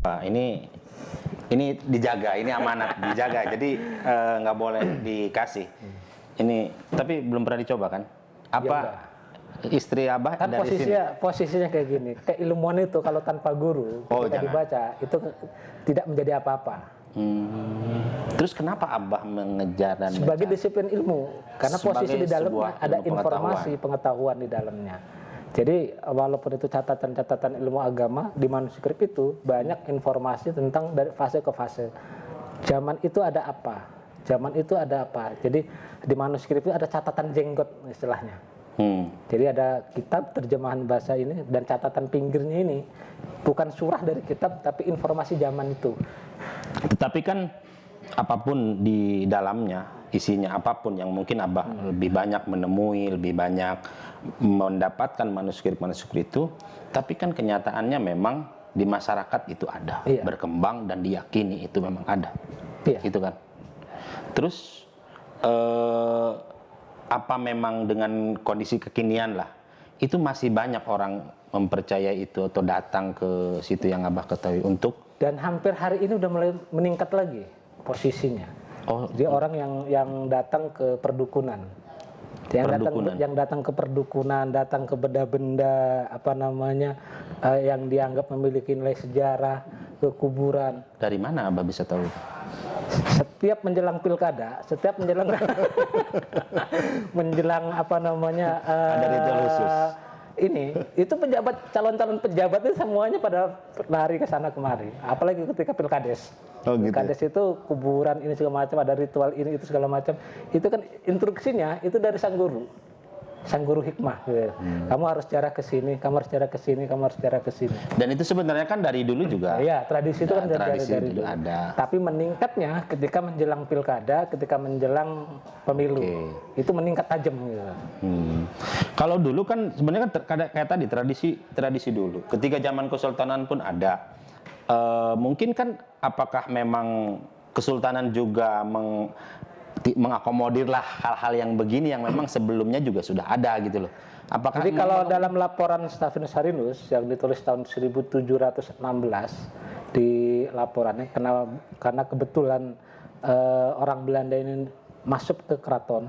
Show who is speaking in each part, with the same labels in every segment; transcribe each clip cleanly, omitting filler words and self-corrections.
Speaker 1: Pak, ini dijaga, ini amanat dijaga, jadi nggak boleh dikasih. Ini tapi belum pernah dicoba kan? Apa istri Abah
Speaker 2: Kan
Speaker 1: dari sini?
Speaker 2: posisinya kayak gini. Keilmuan itu kalau tanpa guru ketika dibaca itu tidak menjadi apa-apa.
Speaker 1: Terus kenapa Abah mengejar dan
Speaker 2: Sebagai
Speaker 1: mencari?
Speaker 2: disiplin ilmu, karena posisi di dalamnya ada informasi pengetahuan di dalamnya. Jadi walaupun itu catatan-catatan ilmu agama, di manuskrip itu banyak informasi tentang dari fase ke fase. Zaman itu ada apa? Zaman itu ada apa? Jadi di manuskrip itu ada catatan jenggot istilahnya. Jadi ada kitab terjemahan bahasa ini dan catatan pinggirnya ini bukan surah dari kitab tapi informasi zaman itu.
Speaker 1: Tetapi kan apapun di dalamnya, isinya apapun yang mungkin Abah lebih banyak menemui, lebih banyak mendapatkan manuskrip-manuskrip itu, tapi kan kenyataannya memang di masyarakat itu ada, berkembang dan diyakini itu memang ada, gitu kan. Terus apa memang dengan kondisi kekinian lah, itu masih banyak orang mempercayai itu atau datang ke situ yang Abah ketahui untuk,
Speaker 2: dan hampir hari ini udah mulai meningkat lagi posisinya. Jadi orang yang datang ke perdukunan, yang datang ke perdukunan, datang ke benda-benda apa namanya yang dianggap memiliki nilai sejarah, ke kuburan.
Speaker 1: Dari mana Abah bisa tahu?
Speaker 2: Setiap menjelang pilkada, setiap menjelang menjelang apa namanya
Speaker 1: ada ritual khusus.
Speaker 2: Itu pejabat, calon-calon pejabat itu semuanya pada lari ke sana kemari. Apalagi ketika pilkades. Pilkades itu kuburan ini segala macam, ada ritual ini itu segala macam. Itu kan instruksinya itu dari sang guru hikmah. Gitu. Kamu harus jarah ke sini, kamu harus jarah ke sini, kamu harus jarah ke sini.
Speaker 1: Dan itu sebenarnya kan dari dulu juga.
Speaker 2: Iya, tradisi itu kan dari dulu
Speaker 1: ada.
Speaker 2: Tapi meningkatnya ketika menjelang pilkada, ketika menjelang pemilu. Itu meningkat tajam gitu.
Speaker 1: Kalau dulu kan sebenarnya kan kayak tadi tradisi dulu. Ketika zaman kesultanan pun ada. Mungkin kan apakah memang kesultanan juga mengakomodirlah hal-hal yang begini yang memang sebelumnya juga sudah ada gitu loh. Apakah
Speaker 2: jadi kalau dalam laporan Stephanus Harinus yang ditulis tahun 1716 di laporannya, karena kebetulan orang Belanda ini masuk ke keraton,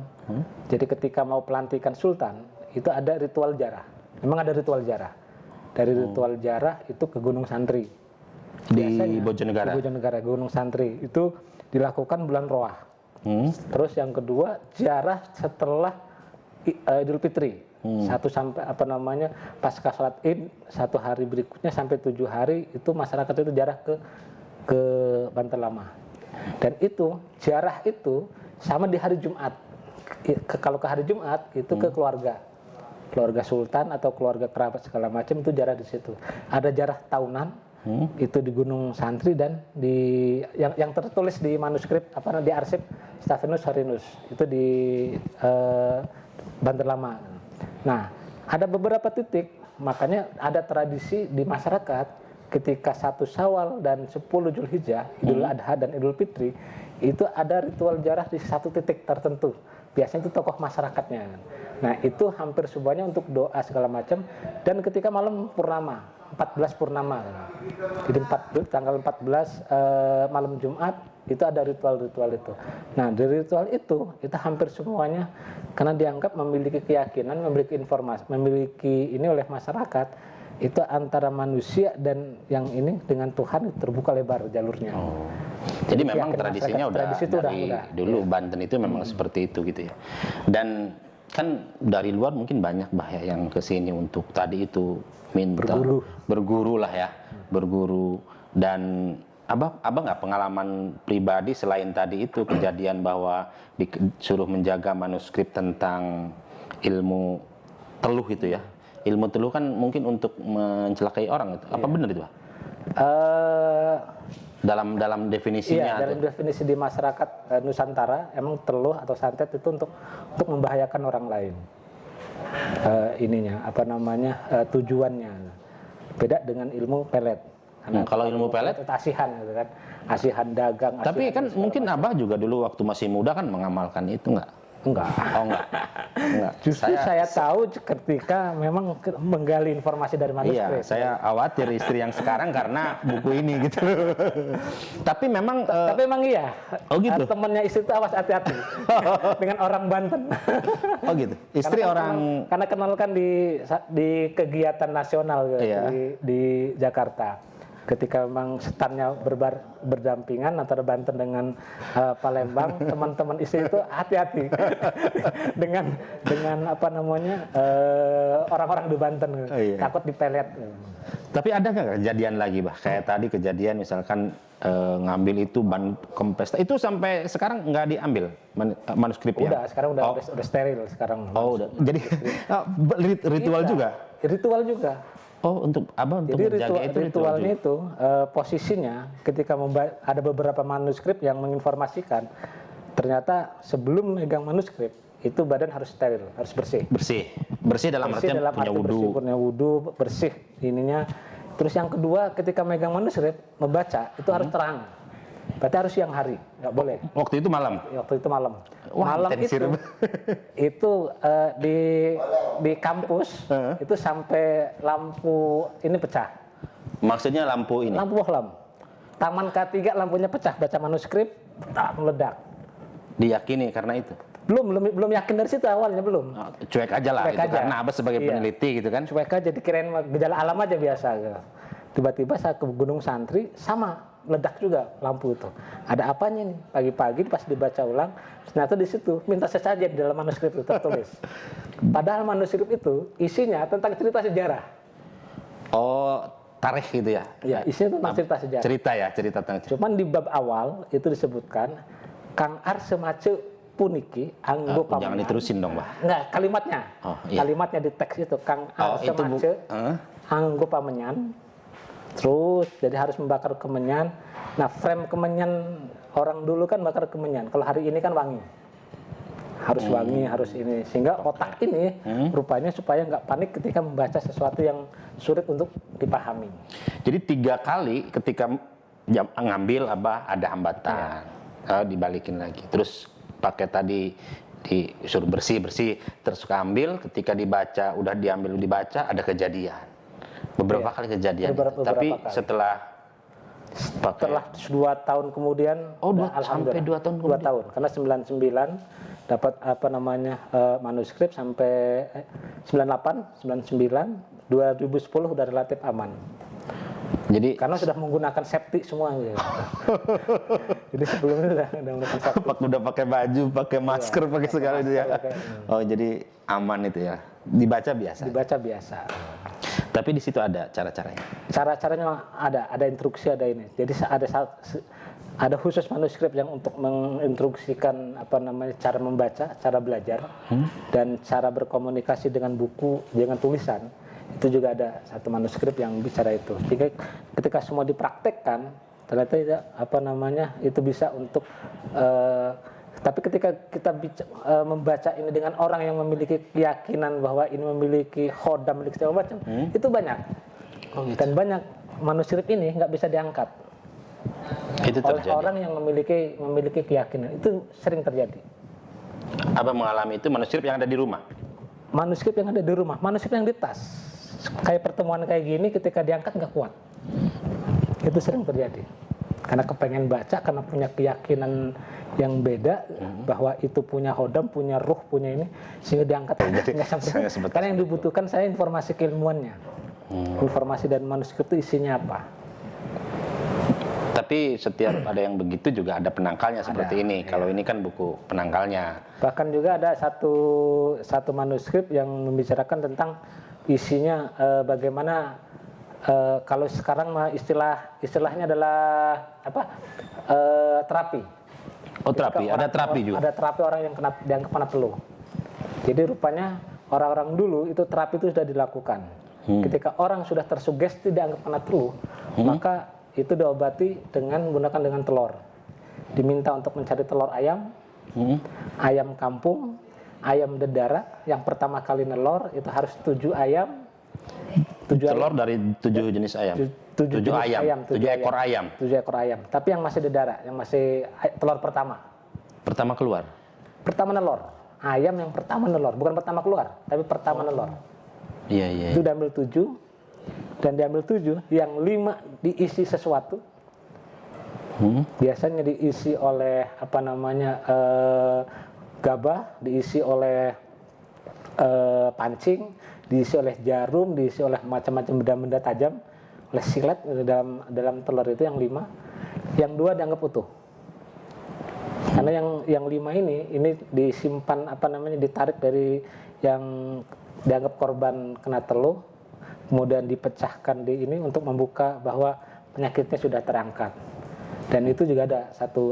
Speaker 2: jadi ketika mau pelantikan sultan itu ada ritual jarah. Memang ada ritual jarah. Dari ritual jarah itu ke Gunung Santri.
Speaker 1: Di Bojonegara.
Speaker 2: Di Bojonegara, Gunung Santri itu dilakukan bulan Roah. Terus yang kedua jarah setelah Idul Fitri, 1 sampai apa namanya pasca sholat Id, 1 hari berikutnya sampai 7 hari itu masyarakat itu jarah ke Banten Lama. Dan itu jarah itu sama di hari Jumat. Kalau ke hari Jumat itu ke keluarga sultan atau keluarga kerabat segala macam itu jarah di situ. Ada jarah tahunan. Itu di Gunung Santri dan di yang tertulis di manuskrip di arsip Stephanus Harinus itu di Banten Lama. Nah, ada beberapa titik, makanya ada tradisi di masyarakat ketika 1 Syawal dan 10 Zulhijjah, Idul Adha dan Idul Fitri, itu ada ritual jarah di satu titik tertentu. Biasanya itu tokoh masyarakatnya. Nah, itu hampir semuanya untuk doa segala macam, dan ketika malam purnama, 14 purnama. Jadi tanggal 14 malam Jumat itu ada ritual-ritual itu. Nah, dari ritual itu hampir semuanya karena dianggap memiliki keyakinan, memiliki informasi, memiliki ini oleh masyarakat, itu antara manusia dan yang ini dengan Tuhan terbuka lebar jalurnya.
Speaker 1: Jadi memang tradisinya udah dulu Banten itu memang seperti itu gitu ya. Dan kan dari luar mungkin banyak bahaya yang kesini untuk tadi itu minta berguru lah ya, berguru. Dan abah nggak pengalaman pribadi selain tadi itu kejadian bahwa disuruh menjaga manuskrip tentang ilmu teluh itu ya, ilmu teluh kan mungkin untuk mencelakai orang itu, apa benar itu Pak? Dalam definisinya
Speaker 2: dalam definisi di masyarakat Nusantara emang teluh atau santet itu untuk membahayakan orang lain. Tujuannya beda dengan ilmu pelet.
Speaker 1: Kalau ilmu pelet
Speaker 2: itu asihan gitu kan, asihan dagang.
Speaker 1: Tapi kan mungkin Abah juga dulu waktu masih muda kan mengamalkan itu nggak?
Speaker 2: Enggak.
Speaker 1: Oh enggak. Enggak.
Speaker 2: Justru saya tahu ketika memang menggali informasi dari manuskrip.
Speaker 1: Iya, saya khawatir istri yang sekarang karena buku ini gitu. Tapi memang
Speaker 2: Tapi memang iya.
Speaker 1: Oh gitu.
Speaker 2: Temennya istri itu awas hati-hati dengan orang Banten.
Speaker 1: Oh gitu. Istri
Speaker 2: karena kenal kan di kegiatan nasional gitu,
Speaker 1: Iya.
Speaker 2: di Jakarta. Ketika memang standnya berdampingan antara Banten dengan Palembang, teman-teman istri itu hati-hati dengan apa namanya orang-orang di Banten,
Speaker 1: iya.
Speaker 2: takut dipelet.
Speaker 1: Tapi ada nggak kejadian lagi, Bah? Kayak tadi kejadian misalkan ngambil itu ban kempes. Itu sampai sekarang nggak diambil manuskripnya?
Speaker 2: Udah, sekarang udah steril sekarang.
Speaker 1: Oh, udah. Jadi ritual juga?
Speaker 2: Ritual juga.
Speaker 1: Oh, untuk apa? Untuk
Speaker 2: Jadi
Speaker 1: menjaga itu
Speaker 2: ritualnya itu posisinya ketika ada beberapa manuskrip yang menginformasikan ternyata sebelum megang manuskrip itu badan harus steril, harus bersih.
Speaker 1: Bersih dalam artian punya wudu.
Speaker 2: Punya wudu, bersih ininya. Terus yang kedua ketika megang manuskrip membaca itu harus terang. Berarti harus siang hari, nggak boleh.
Speaker 1: Waktu itu malam.
Speaker 2: Waktu itu malam.
Speaker 1: Wah,
Speaker 2: malam itu di kampus itu sampai lampu ini pecah.
Speaker 1: Maksudnya lampu ini?
Speaker 2: Lampu bohlam. Taman K3 lampunya pecah, baca manuskrip, meledak.
Speaker 1: Diyakini karena itu?
Speaker 2: Belum yakin dari situ awalnya belum.
Speaker 1: Cuek aja lah,
Speaker 2: Cuek
Speaker 1: itu
Speaker 2: aja.
Speaker 1: karena apa sebagai peneliti gitu kan?
Speaker 2: Cuek aja, dikirain gejala alam aja biasa. Gitu. Tiba-tiba saya ke Gunung Santri sama meledak juga lampu itu. Ada apanya nih? Pagi-pagi pas dibaca ulang, ternyata di situ minta sesajen di dalam manuskrip itu tertulis. Padahal manuskrip itu isinya tentang cerita sejarah.
Speaker 1: Oh, tarikh gitu ya?
Speaker 2: Ya, isinya tentang cerita sejarah.
Speaker 1: Cerita tentang cerita.
Speaker 2: Cuman di bab awal itu disebutkan Kang Ar semace puniki anggo pamanyan.
Speaker 1: Jangan diterusin dong, Bah.
Speaker 2: Enggak, kalimatnya.
Speaker 1: Oh, iya.
Speaker 2: Kalimatnya di teks itu Kang Ar semace anggo pamanyan. Terus jadi harus membakar kemenyan. Nah, frame kemenyan orang dulu kan bakar kemenyan. Kalau hari ini kan wangi. Harus wangi, harus ini. Sehingga otak ini rupanya supaya nggak panik ketika membaca sesuatu yang sulit untuk dipahami.
Speaker 1: Jadi 3 kali ketika ngambil ada hambatan, dibalikin lagi. Terus pakai tadi disuruh bersih, terus ambil. Ketika dibaca, udah dibaca, ada kejadian. Beberapa kali kejadian. Tapi kali. Setelah
Speaker 2: 2 tahun kemudian,
Speaker 1: sampai 2 tahun
Speaker 2: kemudian. 2 tahun, karena 99 dapat manuskrip sampai 98, 99, 2010 udah relatif aman.
Speaker 1: Jadi
Speaker 2: karena sudah menggunakan safety semua gitu. Jadi sebelumnya udah menggunakan safety.
Speaker 1: Udah pakai baju, pakai masker, pakai segala itu ya. Oh, jadi aman itu ya. Dibaca biasa. Tapi di situ ada cara-caranya.
Speaker 2: Cara-caranya ada instruksi, ada ini. Jadi ada khusus manuskrip yang untuk menginstruksikan cara membaca, cara belajar, dan cara berkomunikasi dengan buku, dengan tulisan. Itu juga ada satu manuskrip yang bicara itu. Jadi ketika semua dipraktekkan, ternyata itu bisa untuk tapi ketika kita membaca ini dengan orang yang memiliki keyakinan bahwa ini memiliki khodam, memiliki segala macam, itu banyak. Oh, gitu. Dan banyak manuskrip ini nggak bisa diangkat
Speaker 1: itu
Speaker 2: oleh orang yang memiliki keyakinan. Itu sering terjadi.
Speaker 1: Apa mengalami itu manuskrip yang ada di rumah?
Speaker 2: Manuskrip yang ada di rumah, manuskrip yang di tas. Kayak pertemuan kayak gini ketika diangkat nggak kuat. Itu sering terjadi. Karena kepengen baca, karena punya keyakinan yang beda bahwa itu punya hodam, punya ruh, punya ini, sehingga diangkat nggak sampai. Karena yang dibutuhkan saya informasi keilmuannya, informasi dan manuskrip itu isinya apa.
Speaker 1: Tapi setiap ada yang begitu juga ada penangkalnya seperti ini. Kalau ini kan buku penangkalnya. Bahkan
Speaker 2: juga ada satu manuskrip yang membicarakan tentang isinya bagaimana. Kalau sekarang istilahnya adalah terapi.
Speaker 1: Oh, terapi. Ada terapi juga.
Speaker 2: Ada terapi orang yang kena flu. Jadi rupanya orang-orang dulu itu terapi itu sudah dilakukan. Ketika orang sudah tersugesti dianggap kena flu, maka itu diobati dengan menggunakan telur. Diminta untuk mencari telur ayam, ayam kampung, ayam dedara. Yang pertama kali nelor itu harus 7 ayam.
Speaker 1: 7 telur dari 7 jenis ayam. 7 ekor ayam.
Speaker 2: 7 ekor ayam. Tapi yang masih dedara, yang masih telur pertama.
Speaker 1: Pertama keluar.
Speaker 2: Pertama nelor. ayam yang pertama nelor, bukan pertama keluar, tapi pertama nelor.
Speaker 1: Iya.
Speaker 2: Itu diambil 7, dan diambil 7, yang 5 diisi sesuatu. Biasanya diisi oleh gabah, diisi oleh pancing, diisi oleh jarum, diisi oleh macam-macam benda-benda tajam, oleh silet dalam telur itu yang 5. Yang 2 dianggap utuh. Karena yang 5 ini disimpan ditarik dari yang dianggap korban kena teluh, kemudian dipecahkan untuk membuka bahwa penyakitnya sudah terangkat. Dan itu juga ada satu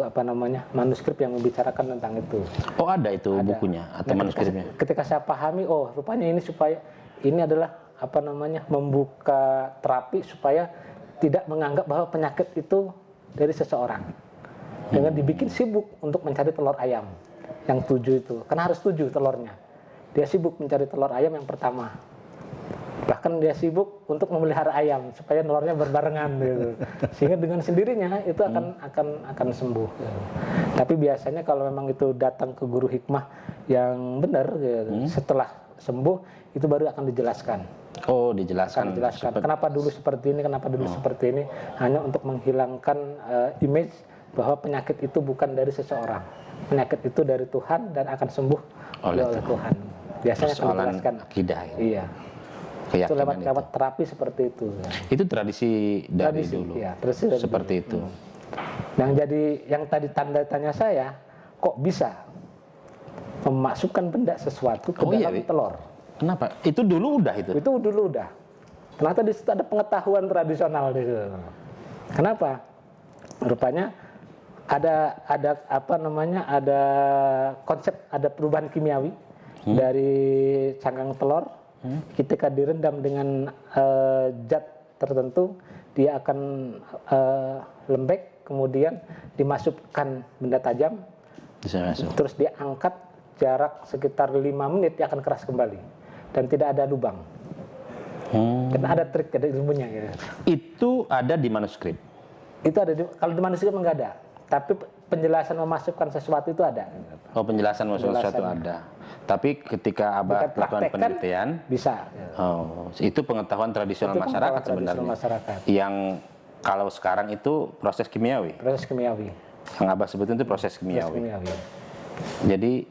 Speaker 2: manuskrip yang membicarakan tentang itu.
Speaker 1: Oh, ada itu bukunya atau manuskripnya.
Speaker 2: Ketika saya pahami, oh rupanya ini supaya ini adalah membuka terapi supaya tidak menganggap bahwa penyakit itu dari seseorang. Dengan dibikin sibuk untuk mencari telur ayam yang 7 itu. Karena harus 7 telurnya. Dia sibuk mencari telur ayam yang pertama. Bahkan dia sibuk untuk memelihara ayam supaya telurnya berbarengan gitu. Sehingga dengan sendirinya itu akan sembuh gitu. Tapi biasanya kalau memang itu datang ke guru hikmah yang benar gitu, setelah sembuh itu baru akan dijelaskan.
Speaker 1: Oh, dijelaskan.
Speaker 2: Kenapa dulu seperti ini, kenapa dulu seperti ini, hanya untuk menghilangkan image bahwa penyakit itu bukan dari seseorang. Penyakit itu dari Tuhan dan akan sembuh oleh Tuhan. Biasanya akan dijelaskan.
Speaker 1: Akidah.
Speaker 2: Iya. Itu lewat terapi seperti itu.
Speaker 1: Itu tradisi dari dulu.
Speaker 2: Iya, tradisi dari
Speaker 1: seperti
Speaker 2: dulu.
Speaker 1: itu.
Speaker 2: Yang tadi tanda tanya saya, kok bisa memasukkan benda sesuatu ke dalam telur?
Speaker 1: Kenapa? Itu dulu udah itu?
Speaker 2: Itu dulu udah. Ternyata di situ ada pengetahuan tradisional di situ. Kenapa? Rupanya ada konsep, ada perubahan kimiawi dari cangkang telur. Ketika direndam dengan zat tertentu, dia akan lembek, kemudian dimasukkan benda tajam, terus diangkat jarak sekitar 5 menit, dia akan keras kembali dan tidak ada lubang. Karena ada trik, ada ilmunya gitu.
Speaker 1: Itu ada di manuskrip?
Speaker 2: Itu ada kalau di manuskrip enggak ada, tapi penjelasan memasukkan sesuatu itu ada.
Speaker 1: Oh, penjelasan memasukkan sesuatu ada. Tapi ketika Abah melakukan penelitian
Speaker 2: bisa.
Speaker 1: Oh, itu pengetahuan tradisional masyarakat sebenarnya. Yang kalau sekarang itu proses kimiawi.
Speaker 2: Proses kimiawi.
Speaker 1: Yang Abah sebutin itu proses kimiawi. Jadi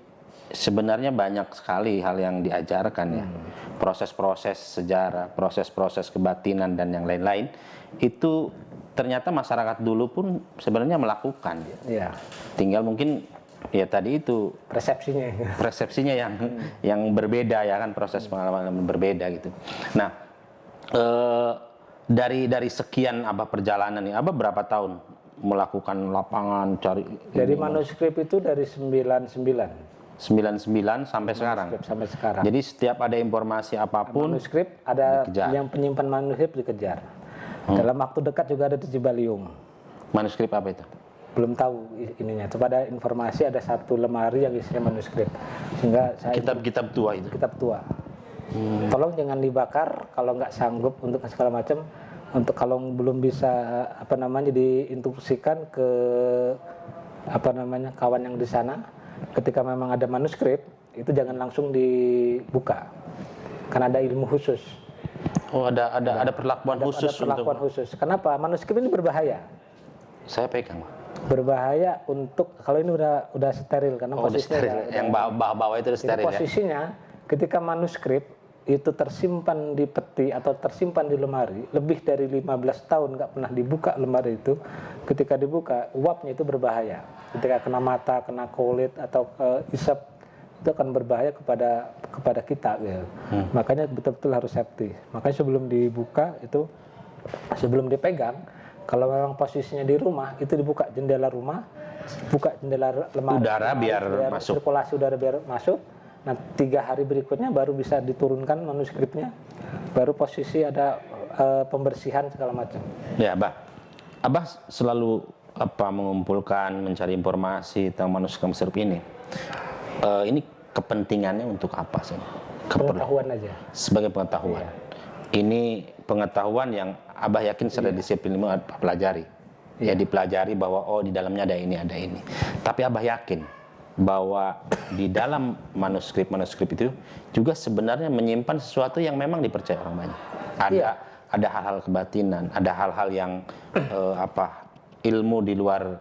Speaker 1: sebenarnya banyak sekali hal yang diajarkan ya. Proses-proses sejarah, proses-proses kebatinan dan yang lain-lain itu ternyata masyarakat dulu pun sebenarnya melakukan. Ya. Tinggal mungkin ya tadi itu persepsinya yang berbeda ya kan, proses pengalaman berbeda gitu. Nah, dari sekian Abah perjalanan nih, Abah berapa tahun melakukan lapangan cari
Speaker 2: dari manuskrip itu dari 99
Speaker 1: sampai sekarang.
Speaker 2: Sampai sekarang.
Speaker 1: Jadi setiap ada informasi apapun
Speaker 2: manuskrip ada
Speaker 1: dikejar.
Speaker 2: Yang penyimpan manuskrip dikejar. Dalam waktu dekat juga ada di Cibaliung.
Speaker 1: Manuskrip apa itu?
Speaker 2: Belum tahu ininya. Coba ada informasi ada satu lemari yang isinya manuskrip. Sehingga saya
Speaker 1: kitab tua itu.
Speaker 2: Kitab tua. Tolong jangan dibakar kalau nggak sanggup untuk segala macam. Untuk kalau belum bisa diinstruksikan ke kawan yang di sana. Ketika memang ada manuskrip itu jangan langsung dibuka. Karena ada ilmu khusus.
Speaker 1: Oh, ada perlakuan khusus.
Speaker 2: Ada perlakuan khusus. Kenapa? Manuskrip ini berbahaya.
Speaker 1: Saya pegang.
Speaker 2: Berbahaya untuk kalau ini udah steril karena posisinya
Speaker 1: yang bawah itu udah steril.
Speaker 2: Posisinya ketika manuskrip itu tersimpan di peti atau tersimpan di lemari lebih dari 15 tahun nggak pernah dibuka lemari itu, ketika dibuka uapnya itu berbahaya. Ketika kena mata, kena kulit atau isap itu akan berbahaya kepada kita gitu. Makanya betul-betul harus safety. Makanya sebelum dibuka itu, sebelum dipegang, kalau memang posisinya di rumah itu dibuka jendela rumah, buka jendela lemari,
Speaker 1: udara biar masuk,
Speaker 2: sirkulasi udara biar masuk. Nah 3 hari berikutnya baru bisa diturunkan manuskripnya, baru posisi ada pembersihan segala macam.
Speaker 1: Ya, Abah selalu mengumpulkan, mencari informasi tentang manuskrip ini. Ini kepentingannya untuk apa sih?
Speaker 2: Pengetahuan aja.
Speaker 1: Sebagai pengetahuan. Iya. Ini pengetahuan yang Abah yakin secara disiplin ilmu pelajari. Ya dipelajari bahwa oh di dalamnya ada ini, ada ini. Tapi Abah yakin bahwa di dalam manuskrip itu juga sebenarnya menyimpan sesuatu yang memang dipercaya orang banyak. Ada hal-hal kebatinan, ada hal-hal yang ilmu di luar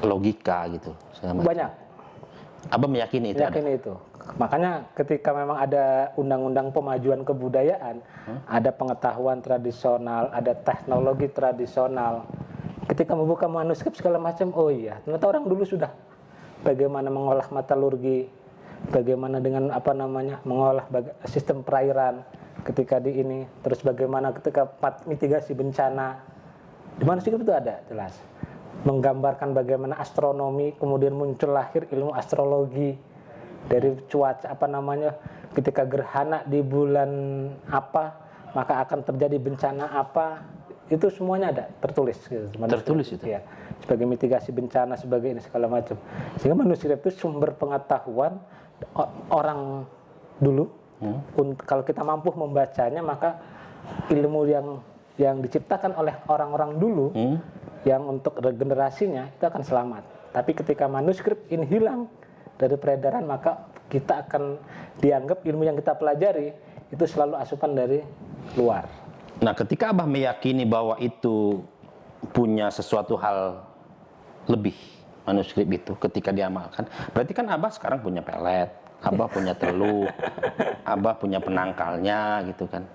Speaker 1: logika gitu.
Speaker 2: Banyak.
Speaker 1: Abah meyakini itu.
Speaker 2: Makanya ketika memang ada undang-undang pemajuan kebudayaan, ada pengetahuan tradisional, ada teknologi tradisional. Ketika membuka manuskrip segala macam, oh iya, ternyata orang dulu sudah bagaimana mengolah metalurgi, bagaimana dengan mengolah sistem perairan ketika di ini, terus bagaimana ketika mitigasi bencana. Di manuskrip itu ada jelas. Menggambarkan bagaimana astronomi, kemudian muncul lahir ilmu astrologi dari cuaca ketika gerhana di bulan apa, maka akan terjadi bencana apa. Itu semuanya ada tertulis gitu.
Speaker 1: Tertulis itu
Speaker 2: ya, sebagai mitigasi bencana, sebagai ini segala macam. Sehingga manuskrip itu sumber pengetahuan orang dulu. Kalau kita mampu membacanya, maka ilmu yang diciptakan oleh orang-orang dulu yang untuk regenerasinya itu akan selamat. Tapi ketika manuskrip ini hilang dari peredaran, maka kita akan dianggap ilmu yang kita pelajari itu selalu asupan dari luar.
Speaker 1: Nah, ketika Abah meyakini bahwa itu punya sesuatu hal lebih manuskrip itu ketika diamalkan, berarti kan Abah sekarang punya pelet, Abah punya teluh, Abah punya penangkalnya gitu kan.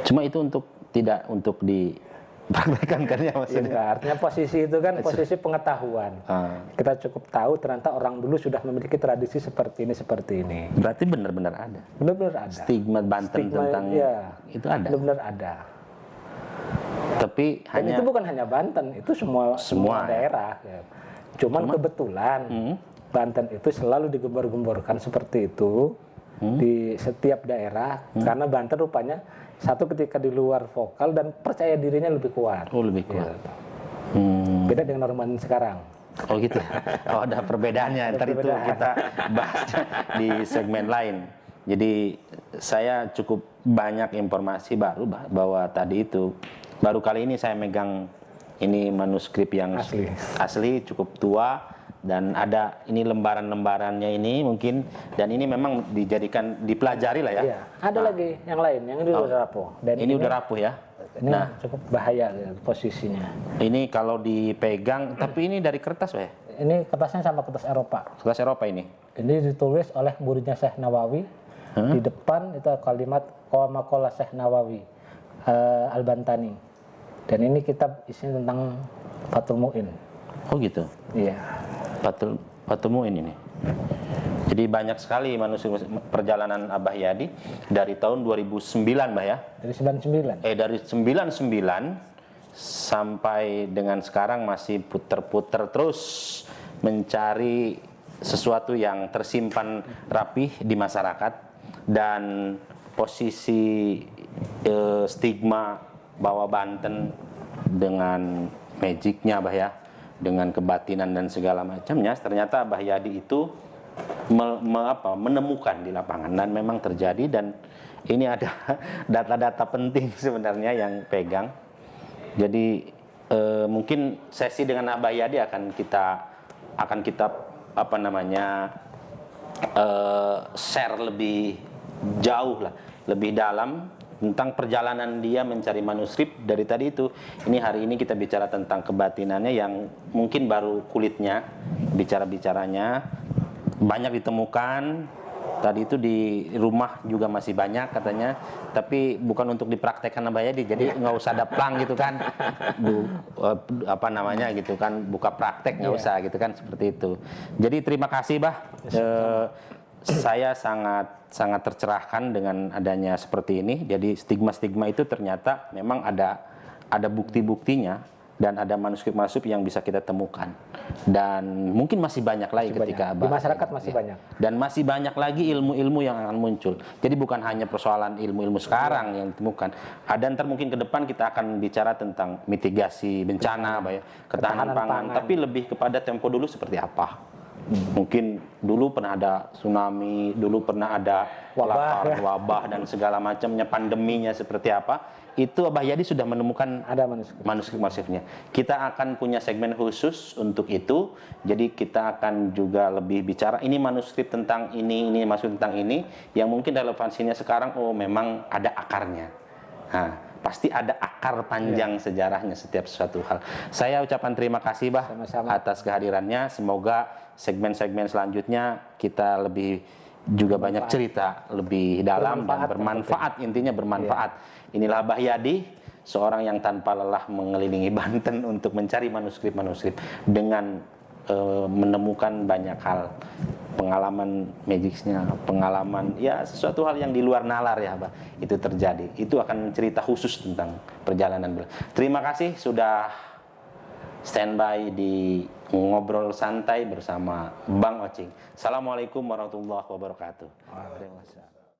Speaker 1: Cuma itu tidak untuk dipraktekkan kan ya maksudnya.
Speaker 2: Ya, artinya posisi itu kan posisi pengetahuan. Kita cukup tahu ternyata orang dulu sudah memiliki tradisi seperti ini.
Speaker 1: Berarti benar-benar ada.
Speaker 2: Benar-benar ada.
Speaker 1: Stigma Banten tentang itu ada.
Speaker 2: Benar-benar ada.
Speaker 1: Tapi
Speaker 2: itu bukan hanya Banten, itu semua daerah. Ya. Cuman kebetulan Banten itu selalu digembar-gemborkan seperti itu di setiap daerah karena Banten rupanya satu ketika di luar vokal dan percaya dirinya lebih kuat.
Speaker 1: Oh, lebih kuat.
Speaker 2: Gitu. Beda dengan orang Banten sekarang.
Speaker 1: Oh gitu. Oh, ada perbedaannya. Ntar itu kita bahas di segmen lain. Jadi saya cukup banyak informasi baru bahwa tadi itu baru kali ini saya megang ini manuskrip yang asli cukup tua. Dan ada ini lembaran-lembarannya ini mungkin, dan ini memang dipelajari lah ya.
Speaker 2: Iya, ada lagi yang lain, yang ini udah rapuh. Dan
Speaker 1: ini udah rapuh ya.
Speaker 2: Ini cukup bahaya posisinya.
Speaker 1: Ini kalau dipegang, tapi ini dari kertas ya?
Speaker 2: Ini kertasnya sama kertas Eropa.
Speaker 1: Kertas Eropa ini?
Speaker 2: Ini ditulis oleh muridnya Syekh Nawawi. Di depan itu kalimat Maqalah Syekh Nawawi Al-Bantani. Dan ini kitab isinya tentang Fathul Mu'in.
Speaker 1: Oh gitu?
Speaker 2: Iya.
Speaker 1: Fathul Mu'in ini. Jadi banyak sekali manuskrip perjalanan Abah Yadi dari tahun 2009, Mbah ya?
Speaker 2: Dari 99.
Speaker 1: Dari 99 sampai dengan sekarang masih puter-puter terus mencari sesuatu yang tersimpan rapih di masyarakat, dan posisi stigma bahwa Banten dengan magicnya, Mbah ya, dengan kebatinan dan segala macamnya, ternyata Abah Yadi itu menemukan di lapangan dan memang terjadi. Dan ini ada data-data penting sebenarnya yang pegang. Jadi mungkin sesi dengan Abah Yadi akan kita share lebih jauh lah, lebih dalam tentang perjalanan dia mencari manuskrip dari tadi itu. Ini hari ini kita bicara tentang kebatinannya yang mungkin baru kulitnya, bicaranya banyak ditemukan. Tadi itu di rumah juga masih banyak katanya, tapi bukan untuk dipraktekkan Abah Yadi, jadi nggak usah ada plang gitu kan, gitu kan, buka praktek nggak usah gitu kan, seperti itu. Jadi terima kasih Bah. Saya sangat tercerahkan dengan adanya seperti ini. Jadi stigma-stigma itu ternyata memang ada bukti-buktinya, dan ada manuskrip-manuskrip yang bisa kita temukan. Dan mungkin masih banyak lagi ketika Abah.
Speaker 2: Di masyarakat masih banyak.
Speaker 1: Dan masih banyak lagi ilmu-ilmu yang akan muncul. Jadi bukan hanya persoalan ilmu-ilmu sekarang yang ditemukan. Ada ntar mungkin ke depan kita akan bicara tentang mitigasi bencana, ketahanan pangan. Tapi lebih kepada tempo dulu seperti apa. Mungkin dulu pernah ada tsunami, dulu pernah ada kelaparan, wabah dan segala macamnya, pandeminya seperti apa. Itu Abah Yadi sudah menemukan
Speaker 2: ada
Speaker 1: manuskrip-manuskripnya. Kita akan punya segmen khusus untuk itu. Jadi kita akan juga lebih bicara ini manuskrip tentang ini manuskrip tentang ini yang mungkin relevansinya sekarang memang ada akarnya. Nah, pasti ada akar panjang sejarahnya setiap sesuatu hal. Saya ucapkan terima kasih Bah atas kehadirannya. Semoga segmen-segmen selanjutnya kita lebih juga banyak cerita lebih dalam dan bermanfaat, intinya bermanfaat. Inilah Bah Yadi, seorang yang tanpa lelah mengelilingi Banten untuk mencari manuskrip-manuskrip dengan menemukan banyak hal, pengalaman magicsnya, pengalaman ya sesuatu hal yang di luar nalar ya Bah, itu terjadi. Itu akan cerita khusus tentang perjalanan beliau. Terima kasih sudah standby di ngobrol santai bersama Bang Ocing. Assalamualaikum warahmatullahi wabarakatuh.
Speaker 2: Terima kasih.